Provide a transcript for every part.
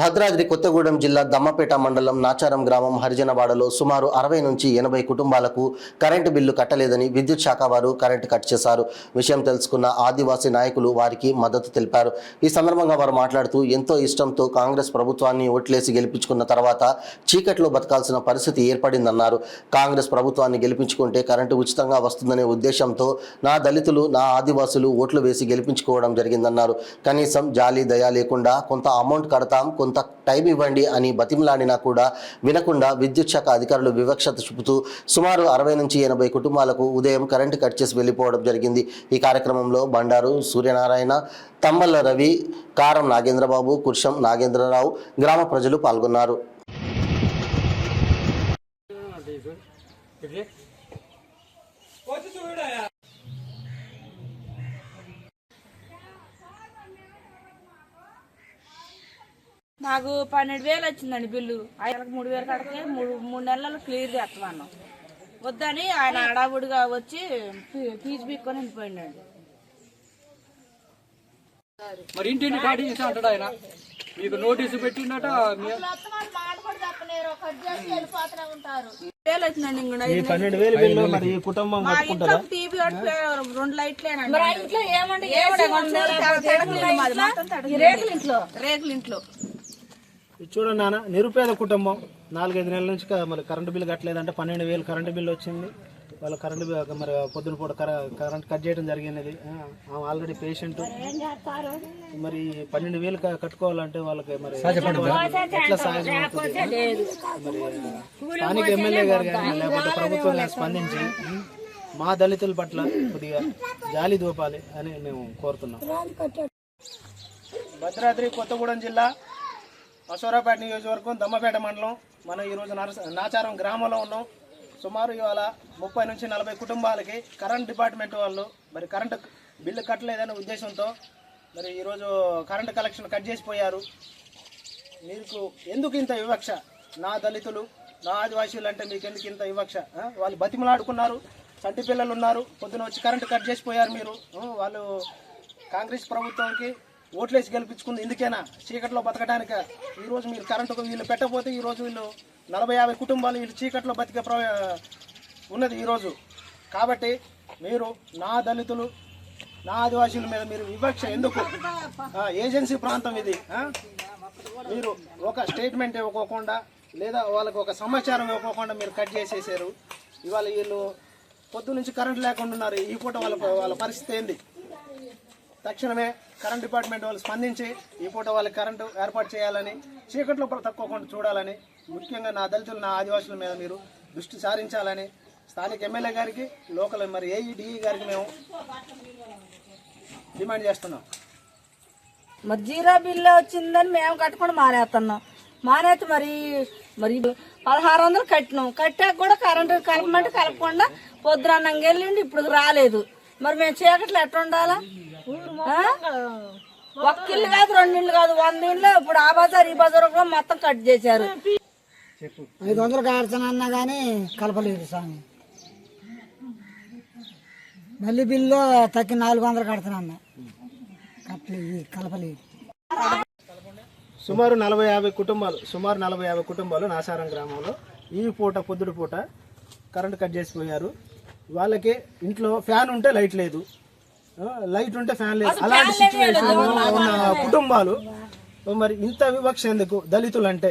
భద్రాద్రి కొత్తగూడెం జిల్లా దమ్మపేట మండలం నాచారం గ్రామం హరిజనవాడలో సుమారు 60 నుంచి 80 కుటుంబాలకు కరెంటు బిల్లు కట్టలేదని విద్యుత్ శాఖ వారు కరెంటు కట్ చేశారు. విషయం తెలుసుకున్న ఆదివాసీ నాయకులు వారికి మద్దతు తెలిపారు. ఈ సందర్భంగా వారు మాట్లాడుతూ ఎంతో ఇష్టంతో కాంగ్రెస్ ప్రభుత్వాన్ని ఓట్లేసి గెలిపించుకున్న తర్వాత చీకట్లో బతకాల్సిన పరిస్థితి ఏర్పడిందన్నారు. కాంగ్రెస్ ప్రభుత్వాన్ని గెలిపించుకుంటే కరెంటు ఉచితంగా వస్తుందనే ఉద్దేశంతో నా దళితులు నా ఆదివాసులు ఓట్లు వేసి గెలిపించుకోవడం జరిగిందన్నారు. కనీసం జాలి దయ లేకుండా కొంత అమౌంట్ కడతాం, కొంత టైం ఇవ్వండి అని బతిమలాడినా కూడా వినకుండా విద్యుత్ శాఖ అధికారులు వివక్షత చూపుతూ సుమారు 60 నుంచి 80 కుటుంబాలకు ఉదయం కరెంటు కట్ చేసి వెళ్లిపోవడం జరిగింది. ఈ కార్యక్రమంలో బండారు సూర్యనారాయణ, తమ్మల్ల రవి, కారం నాగేంద్రబాబు, కుర్షం నాగేంద్రరావు, గ్రామ ప్రజలు పాల్గొన్నారు. నాకు 12,000 వచ్చిందండి బిల్లు. ఆయనకు 3,000 కడితే 3 నెలలు క్లియర్ చేస్తామన్నాం. వద్దని ఆయన అడావుడిగా వచ్చి ఫీజు పీక్కొని వెళ్ళిపోయిందండి. మరి ఇంటింటి కాడి అంటాడు ఆయన, మీకు నోటీసు పెట్టిండట. టీవీ 2 లైట్లేనండి. రేకుల ఇంట్లో చూడండి నాన్న, నిరుపేద కుటుంబం 4-5 నెలల నుంచి మరి కరెంటు బిల్లు కట్టలేదంటే 12,000 కరెంటు బిల్లు వచ్చింది. వాళ్ళ కరెంటు మరి పొద్దున పూట కరెంట్ కట్ చేయడం జరిగినది. ఆల్రెడీ పేషెంట్, మరి 12,000 కట్టుకోవాలంటే వాళ్ళకి మరి ఎట్లా సాయం అవుతుంది? మరి స్థానిక ఎమ్మెల్యే గారు కానీ లేకపోతే ప్రభుత్వం స్పందించి మా దళితుల పట్ల కొద్దిగా జాలి దూపాలి అని మేము కోరుతున్నాం. భద్రాద్రి కొత్తగూడెం జిల్లా అసోరాపేట నియోజకవర్గం దమ్మపేట మండలం. మనం ఈరోజు నాచారం గ్రామంలో ఉన్నాం. సుమారు ఇవాళ 30 నుంచి 40 కుటుంబాలకి కరెంట్ డిపార్ట్మెంట్ వాళ్ళు మరి కరెంటు బిల్లు కట్టలేదనే ఉద్దేశంతో మరి ఈరోజు కరెంటు కలెక్షన్ కట్ చేసిపోయారు. మీకు ఎందుకు ఇంత వివక్ష? నా దళితులు నా ఆదివాసీలు అంటే మీకు ఎందుకు ఇంత వివక్ష? వాళ్ళు బతిమలాడుకున్నారు, చంటి పిల్లలు ఉన్నారు, పొద్దున వచ్చి కరెంటు కట్ చేసిపోయారు. మీరు వాళ్ళు కాంగ్రెస్ ప్రభుత్వానికి ఓట్లేసి గెలిపించుకుంది ఇందుకేనా? చీకట్లో బతకడానిక? ఈరోజు మీరు కరెంటుకు వీళ్ళు పెట్టకపోతే ఈరోజు వీళ్ళు 40-50 కుటుంబాలు వీళ్ళు చీకట్లో బతికే ఉన్నది ఈరోజు. కాబట్టి మీరు నా దళితులు నా ఆదివాసీల మీద మీరు వివక్ష ఎందుకు? ఏజెన్సీ ప్రాంతం ఇది. మీరు ఒక స్టేట్మెంట్ ఇవ్వకోకుండా లేదా వాళ్ళకు ఒక సమాచారం ఇవ్వకోకుండా మీరు కట్ చేసేసారు. ఇవాళ వీళ్ళు పొద్దు నుంచి కరెంట్ లేకుండా ఉన్నారు. ఈ పూట వాళ్ళ పరిస్థితి ఏంది? తక్షణమే కరెంట్ డిపార్ట్మెంట్ వాళ్ళు స్పందించి ఈ పూట వాళ్ళకి కరెంటు ఏర్పాటు చేయాలని, చీకట్లో తక్కువకుండా చూడాలని, ముఖ్యంగా నా దళితులు నా ఆదివాసుల మీద మీరు దృష్టి సారించాలని స్థానిక ఎమ్మెల్యే గారికి, లోకల్ మరి ఏఈడిఈ గారికి మేము డిమాండ్ చేస్తున్నాం. మరి జీరో బిల్లు వచ్చిందని మేము కట్టుకొని మానేస్తున్నాం. మానేస్తే మరి 1,600 కట్టినాం. కట్టాక కూడా కరెంటు కలపమంటే కలపకుండా పొద్దున్నంగా వెళ్ళిండి, ఇప్పుడు రాలేదు. మరి మేము చీకట్లో ఎట్లా ఉండాలా? ఒక్క ఇల్లు కాదు, 2 ఇళ్ళు కాదు, 100 ఇళ్ళు. ఇప్పుడు ఆ బజార్ ఈ బజార్ కూడా మొత్తం కట్ చేశారు. 500 కడతానన్నా కానీ కలపలేదు స్వామి. మళ్ళీ బిల్లు తగ్గి 400 కడతానన్నా కలపలేదు. సుమారు 40-50 కుటుంబాలు నాసారం గ్రామంలో ఈ పూట పొద్దుడు పూట కరెంటు కట్ చేసిపోయారు. వాళ్ళకి ఇంట్లో ఫ్యాన్ ఉంటే లైట్ లేదు, లైట్ ఉంటే ఫ్యాన్ లేదు. అలాంటి సిచ్యువేషన్ ఉన్న కుటుంబాలు మరి ఇంత వివక్ష ఎందుకు? దళితులు అంటే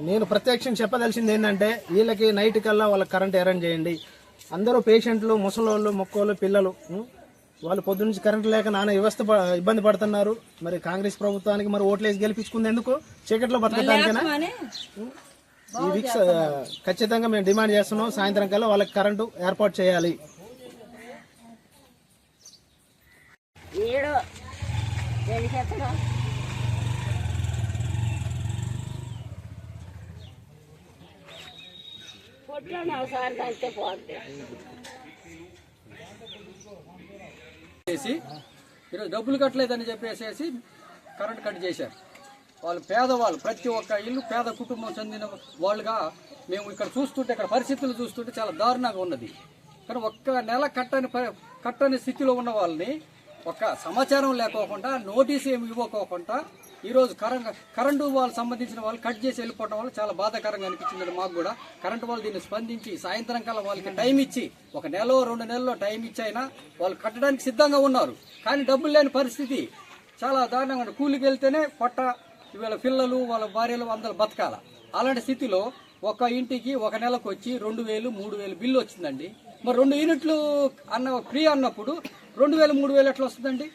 నేను ప్రత్యక్షంగా చెప్పదలిసింది ఏంటంటే వీళ్ళకి నైట్ కల్లా వాళ్ళకి కరెంట్ అరేంజ్ చేయండి. అందరూ పేషెంట్లు, ముసలోళ్ళు, మొక్కోళ్ళు, పిల్లలు వాళ్ళు పొద్దు నుంచి కరెంట్ లేక నానా ఇబ్బంది పడుతున్నారు. మరి కాంగ్రెస్ ప్రభుత్వానికి మరి ఓట్లేసి గెలిపించుకుంది ఎందుకు? చీకట్లో బతకడానికేనా? ఈ వీక్స్ ఖచ్చితంగా మేము డిమాండ్ చేస్తున్నాం. సాయంత్రం కల్లా వాళ్ళకి కరెంటు ఏర్పాటు చేయాలి. ఈరోజు డబ్బులు కట్టలేదని చెప్పేసి కరెంట్ కట్ చేశారు. వాళ్ళు పేదవాళ్ళు, ప్రతి ఒక్క ఇల్లు పేద కుటుంబం చెందిన వాళ్ళుగా మేము ఇక్కడ చూస్తుంటే, ఇక్కడ పరిస్థితులు చూస్తుంటే చాలా దారుణంగా ఉన్నది. కానీ ఒక్క నెల కట్టని స్థితిలో ఉన్న వాళ్ళని ఒక సమాచారం లేకోకుండా నోటీస్ ఏమి ఇవ్వకోకుండా ఈరోజు కరెంటు వాళ్ళు సంబంధించిన వాళ్ళు కట్ చేసి వెళ్ళిపోవడం వల్ల చాలా బాధాకరంగా అనిపించింది మాకు కూడా. కరెంటు వాళ్ళు దీన్ని స్పందించి సాయంత్రం కల్లా వాళ్ళకి టైం ఇచ్చి 1 నెల 2 నెలల్లో టైం ఇచ్చి అయినా వాళ్ళు కట్టడానికి సిద్ధంగా ఉన్నారు. కానీ డబ్బులు లేని పరిస్థితి చాలా దారుణంగా ఉంది. కూలికి వెళ్తేనే పొట్ట, వీళ్ళ పిల్లలు వాళ్ళ భార్యలు అందరూ బతకాల. అలాంటి స్థితిలో ఒక ఇంటికి 1 నెలకు వచ్చి 2000 3000 బిల్లు వచ్చిందండి. మరి 2 యూనిట్లు ఫ్రీ అన్నప్పుడు 2000 3000 ఎట్లా వస్తుందండి?